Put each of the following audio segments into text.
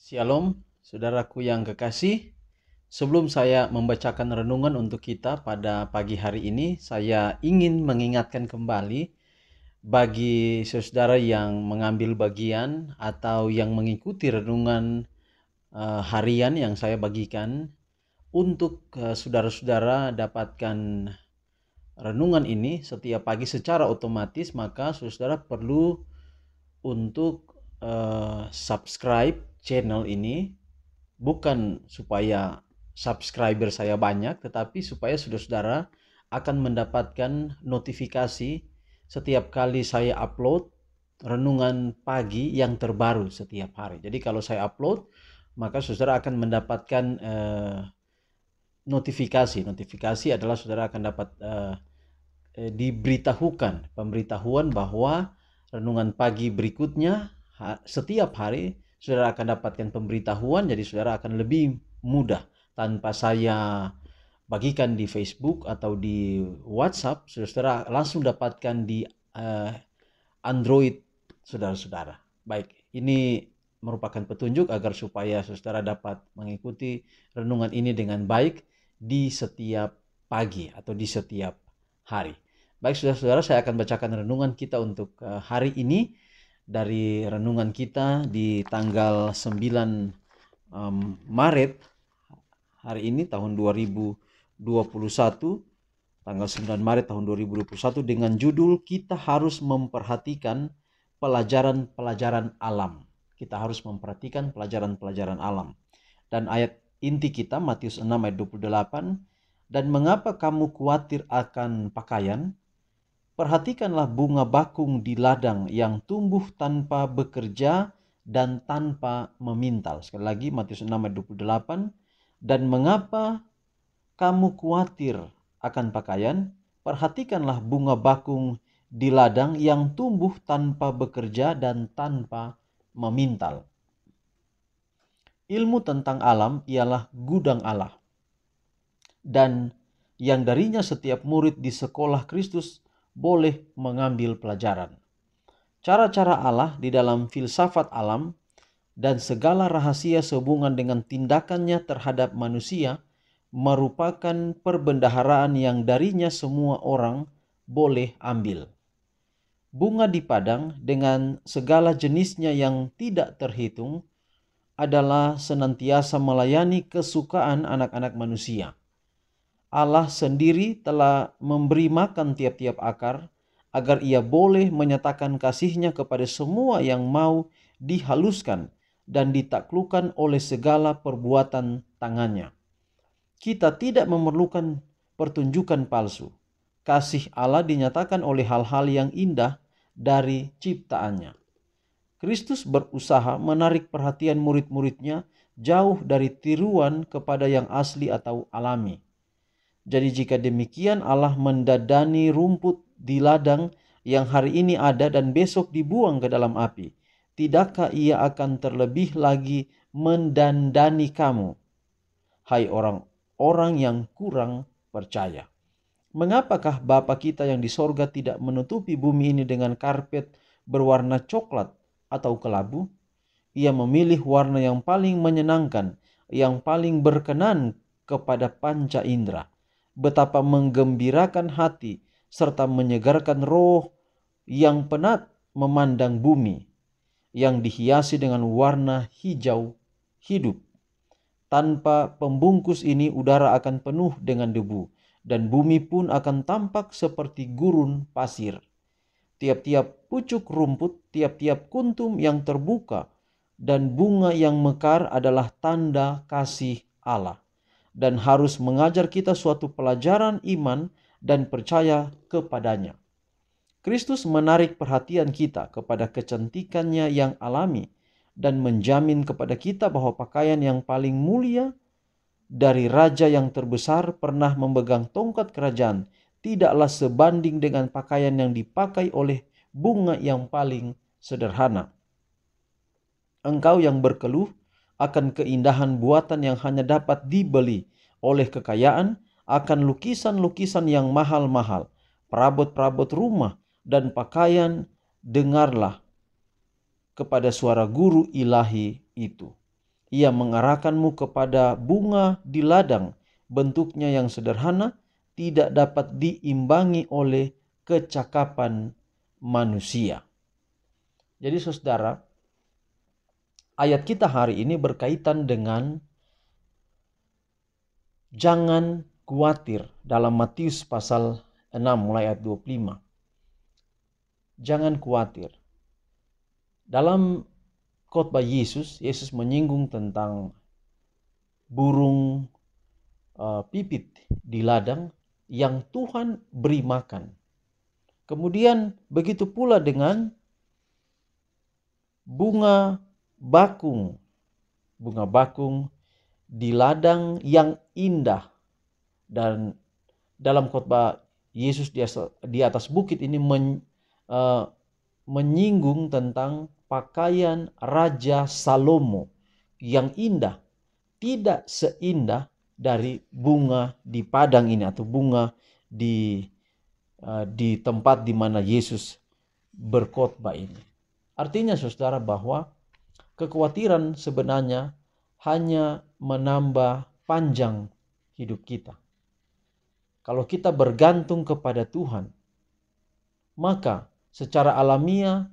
Shalom, saudaraku yang kekasih. Sebelum saya membacakan renungan untuk kita pada pagi hari ini, saya ingin mengingatkan kembali bagi saudara yang mengambil bagian atau yang mengikuti renungan harian yang saya bagikan, untuk saudara-saudara dapatkan renungan ini setiap pagi secara otomatis, maka saudara perlu untuk subscribe channel ini, bukan supaya subscriber saya banyak, tetapi supaya saudara-saudara akan mendapatkan notifikasi setiap kali saya upload renungan pagi yang terbaru setiap hari. Jadi kalau saya upload, maka saudara akan mendapatkan notifikasi. Notifikasi adalah saudara akan dapat diberitahukan, pemberitahuan bahwa renungan pagi berikutnya setiap hari saudara akan dapatkan pemberitahuan. Jadi saudara akan lebih mudah, tanpa saya bagikan di Facebook atau di WhatsApp, saudara langsung dapatkan di Android saudara-saudara. Baik, ini merupakan petunjuk agar supaya saudara dapat mengikuti renungan ini dengan baik di setiap pagi atau di setiap hari. Baik saudara-saudara, saya akan bacakan renungan kita untuk hari ini dari renungan kita di tanggal 9 Maret hari ini tahun 2021, tanggal 9 Maret tahun 2021, dengan judul Kita Harus Memperhatikan Pelajaran-Pelajaran Alam. Kita harus memperhatikan pelajaran-pelajaran alam. Dan ayat inti kita Matius 6 ayat 28, dan mengapa kamu khawatir akan pakaian? Perhatikanlah bunga bakung di ladang yang tumbuh tanpa bekerja dan tanpa memintal. Sekali lagi Matius 6 ayat 28, dan mengapa kamu khawatir akan pakaian? Perhatikanlah bunga bakung di ladang yang tumbuh tanpa bekerja dan tanpa memintal. Ilmu tentang alam ialah gudang Allah, dan yang darinya setiap murid di sekolah Kristus boleh mengambil pelajaran. Cara-cara Allah di dalam filsafat alam dan segala rahasia sehubungan dengan tindakannya terhadap manusia merupakan perbendaharaan yang darinya semua orang boleh ambil. Bunga di padang dengan segala jenisnya yang tidak terhitung adalah senantiasa melayani kesukaan anak-anak manusia. Allah sendiri telah memberi makan tiap-tiap akar agar ia boleh menyatakan kasih-Nya kepada semua yang mau dihaluskan dan ditaklukkan oleh segala perbuatan tangannya. Kita tidak memerlukan pertunjukan palsu. Kasih Allah dinyatakan oleh hal-hal yang indah dari ciptaannya. Kristus berusaha menarik perhatian murid-muridnya jauh dari tiruan kepada yang asli atau alami. Jadi jika demikian, Allah mendadani rumput di ladang yang hari ini ada dan besok dibuang ke dalam api. Tidakkah ia akan terlebih lagi mendandani kamu, hai orang-orang yang kurang percaya? Mengapakah Bapa kita yang di sorga tidak menutupi bumi ini dengan karpet berwarna coklat atau kelabu? Ia memilih warna yang paling menyenangkan, yang paling berkenan kepada panca indera. Betapa menggembirakan hati serta menyegarkan roh yang penat memandang bumi yang dihiasi dengan warna hijau hidup. Tanpa pembungkus ini udara akan penuh dengan debu dan bumi pun akan tampak seperti gurun pasir. Tiap-tiap pucuk rumput, tiap-tiap kuntum yang terbuka dan bunga yang mekar adalah tanda kasih Allah, dan harus mengajar kita suatu pelajaran iman dan percaya kepadanya. Kristus menarik perhatian kita kepada kecantikannya yang alami dan menjamin kepada kita bahwa pakaian yang paling mulia dari raja yang terbesar pernah memegang tongkat kerajaan tidaklah sebanding dengan pakaian yang dipakai oleh bunga yang paling sederhana. Engkau yang berkeluh akan keindahan buatan yang hanya dapat dibeli oleh kekayaan, akan lukisan-lukisan yang mahal-mahal, perabot-perabot rumah dan pakaian, dengarlah kepada suara guru ilahi itu. Ia mengarahkanmu kepada bunga di ladang, bentuknya yang sederhana, tidak dapat diimbangi oleh kecakapan manusia. Jadi saudara, ayat kita hari ini berkaitan dengan jangan khawatir dalam Matius pasal 6 mulai ayat 25. Jangan khawatir. Dalam khotbah Yesus menyinggung tentang burung pipit di ladang yang Tuhan beri makan. Kemudian begitu pula dengan bunga bakung di ladang yang indah. Dan dalam khotbah Yesus di atas bukit ini menyinggung tentang pakaian Raja Salomo yang indah, tidak seindah dari bunga di padang ini atau bunga di tempat di mana Yesus berkhotbah ini. Artinya saudara bahwa kekhawatiran sebenarnya hanya menambah panjang hidup kita. Kalau kita bergantung kepada Tuhan, maka secara alamiah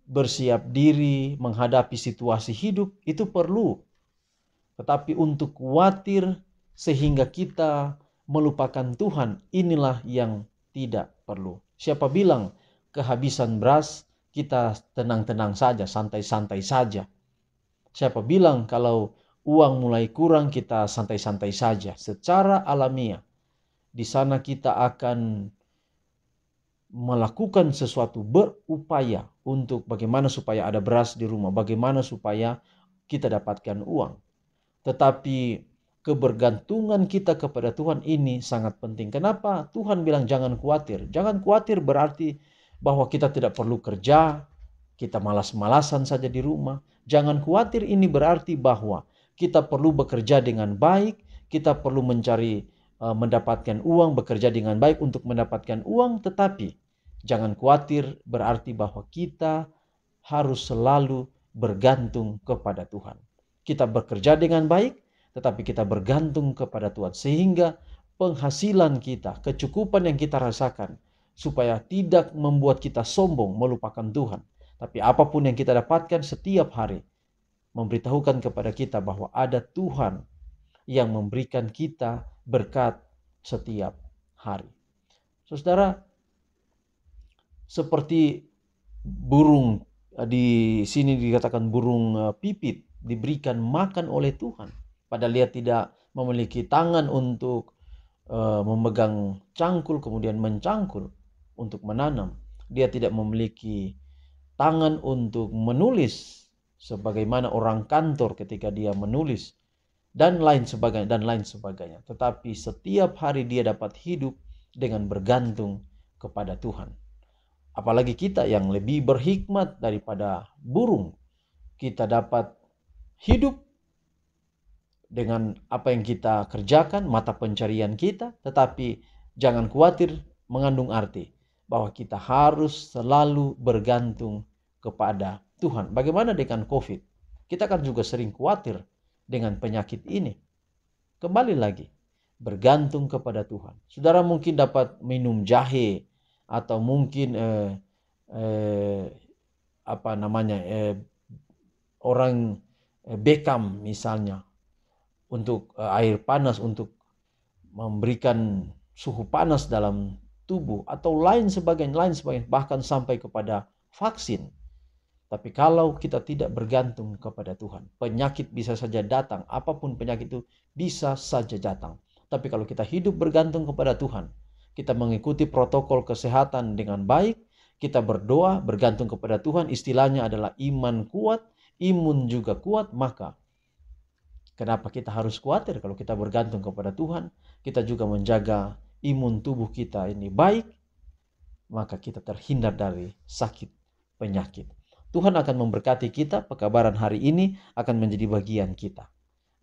bersiap diri menghadapi situasi hidup itu perlu. Tetapi untuk khawatir sehingga kita melupakan Tuhan, inilah yang tidak perlu. Siapa bilang kehabisan beras kita tenang-tenang saja, santai-santai saja. Siapa bilang kalau uang mulai kurang kita santai-santai saja. Secara alamiah di sana kita akan melakukan sesuatu, berupaya untuk bagaimana supaya ada beras di rumah, bagaimana supaya kita dapatkan uang. Tetapi kebergantungan kita kepada Tuhan ini sangat penting. Kenapa Tuhan bilang jangan khawatir? Jangan khawatir berarti bahwa kita tidak perlu kerja, kita malas-malasan saja di rumah. Jangan khawatir ini berarti bahwa kita perlu bekerja dengan baik, kita perlu mendapatkan uang, bekerja dengan baik untuk mendapatkan uang. Tetapi jangan khawatir berarti bahwa kita harus selalu bergantung kepada Tuhan. Kita bekerja dengan baik, tetapi kita bergantung kepada Tuhan. Sehingga penghasilan kita, kecukupan yang kita rasakan, supaya tidak membuat kita sombong melupakan Tuhan. Tapi apapun yang kita dapatkan setiap hari, memberitahukan kepada kita bahwa ada Tuhan yang memberikan kita berkat setiap hari. Saudara, seperti burung, di sini dikatakan burung pipit diberikan makan oleh Tuhan. Padahal dia tidak memiliki tangan untuk memegang cangkul kemudian mencangkul untuk menanam. Dia tidak memiliki tangan untuk menulis sebagaimana orang kantor ketika dia menulis dan lain sebagainya. Tetapi setiap hari dia dapat hidup dengan bergantung kepada Tuhan. Apalagi kita yang lebih berhikmat daripada burung, kita dapat hidup dengan apa yang kita kerjakan, mata pencarian kita. Tetapi jangan khawatir mengandung arti bahwa kita harus selalu bergantung kepada Tuhan. Bagaimana dengan COVID? Kita kan juga sering khawatir dengan penyakit ini. Kembali lagi, bergantung kepada Tuhan. Saudara mungkin dapat minum jahe atau mungkin orang bekam misalnya untuk air panas untuk memberikan suhu panas dalam tubuh atau lain sebagainya, bahkan sampai kepada vaksin. Tapi kalau kita tidak bergantung kepada Tuhan, penyakit bisa saja datang, apapun penyakit itu bisa saja datang. Tapi kalau kita hidup bergantung kepada Tuhan, kita mengikuti protokol kesehatan dengan baik, kita berdoa bergantung kepada Tuhan, istilahnya adalah iman kuat, imun juga kuat, maka kenapa kita harus khawatir? Kalau kita bergantung kepada Tuhan, kita juga menjaga imun tubuh kita ini baik, maka kita terhindar dari sakit penyakit. Tuhan akan memberkati kita, pekabaran hari ini akan menjadi bagian kita.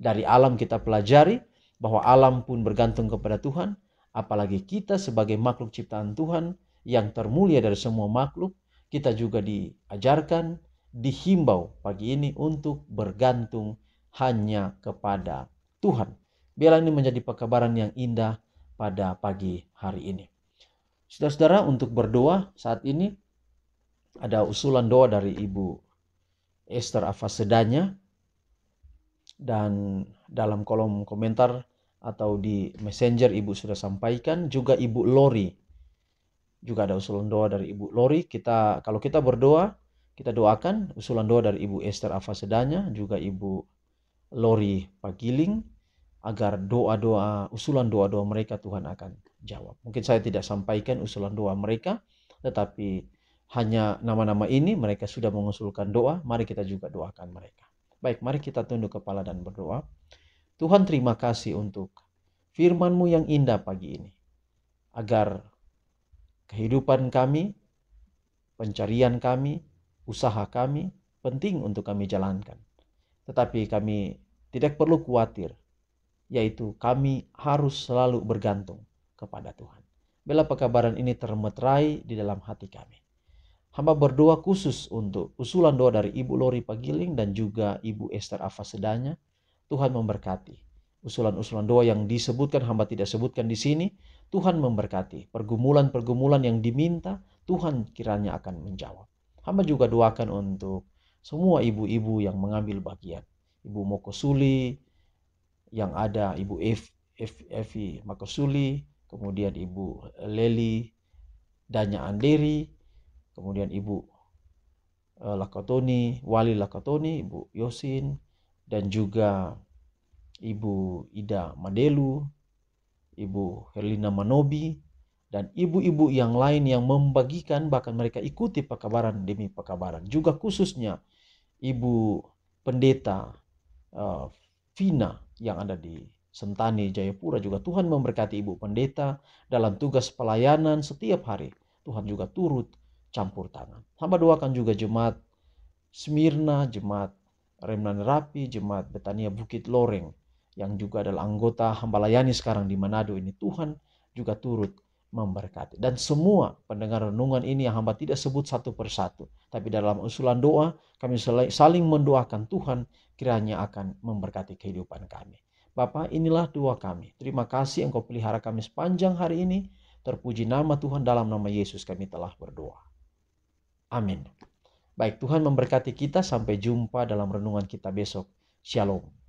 Dari alam kita pelajari bahwa alam pun bergantung kepada Tuhan, apalagi kita sebagai makhluk ciptaan Tuhan yang termulia dari semua makhluk, kita juga diajarkan, dihimbau pagi ini untuk bergantung hanya kepada Tuhan. Biarlah ini menjadi pekabaran yang indah pada pagi hari ini. Saudara-saudara, untuk berdoa saat ini ada usulan doa dari Ibu Esther Afasedanya, dan dalam kolom komentar atau di messenger Ibu sudah sampaikan. Juga Ibu Lori, juga ada usulan doa dari Ibu Lori. Kalau kita berdoa, kita doakan usulan doa dari Ibu Esther Afasedanya, juga Ibu Lori Pagiling, agar usulan doa-doa mereka Tuhan akan jawab. Mungkin saya tidak sampaikan usulan doa mereka, tetapi hanya nama-nama ini mereka sudah mengusulkan doa. Mari kita juga doakan mereka. Baik, mari kita tunduk kepala dan berdoa. Tuhan, terima kasih untuk firman-Mu yang indah pagi ini, agar kehidupan kami, pencarian kami, usaha kami penting untuk kami jalankan. Tetapi kami tidak perlu khawatir, yaitu kami harus selalu bergantung kepada Tuhan. Bila pekabaran ini termeterai di dalam hati kami. Hamba berdoa khusus untuk usulan doa dari Ibu Lori Pagiling dan juga Ibu Esther Afasedanya. Tuhan memberkati usulan-usulan doa yang disebutkan, hamba tidak sebutkan di sini. Tuhan memberkati pergumulan-pergumulan yang diminta, Tuhan kiranya akan menjawab. Hamba juga doakan untuk semua ibu-ibu yang mengambil bagian. Ibu Mokosuli yang ada, Ibu Evi Makosuli, kemudian Ibu Leli Danya Anderi, kemudian Ibu Lakatoni, Wali Lakatoni, Ibu Yosin, dan juga Ibu Ida Madelu, Ibu Herlina Manobi, dan ibu-ibu yang lain yang membagikan, bahkan mereka ikuti pekabaran demi pekabaran. Juga khususnya Ibu Pendeta Vina yang ada di Sentani, Jayapura, juga Tuhan memberkati Ibu Pendeta dalam tugas pelayanan setiap hari. Tuhan juga turut campur tangan. Hamba doakan juga jemaat Smyrna, jemaat Remnan Rapi, jemaat Betania Bukit Loreng yang juga adalah anggota hamba layani sekarang di Manado ini. Tuhan juga turut memberkati. Dan semua pendengar renungan ini yang hamba tidak sebut satu persatu, tapi dalam usulan doa kami saling mendoakan Tuhan kiranya akan memberkati kehidupan kami. Bapa, inilah doa kami. Terima kasih Engkau pelihara kami sepanjang hari ini. Terpuji nama Tuhan, dalam nama Yesus kami telah berdoa. Amin. Baik, Tuhan memberkati kita. Sampai jumpa dalam renungan kita besok. Shalom.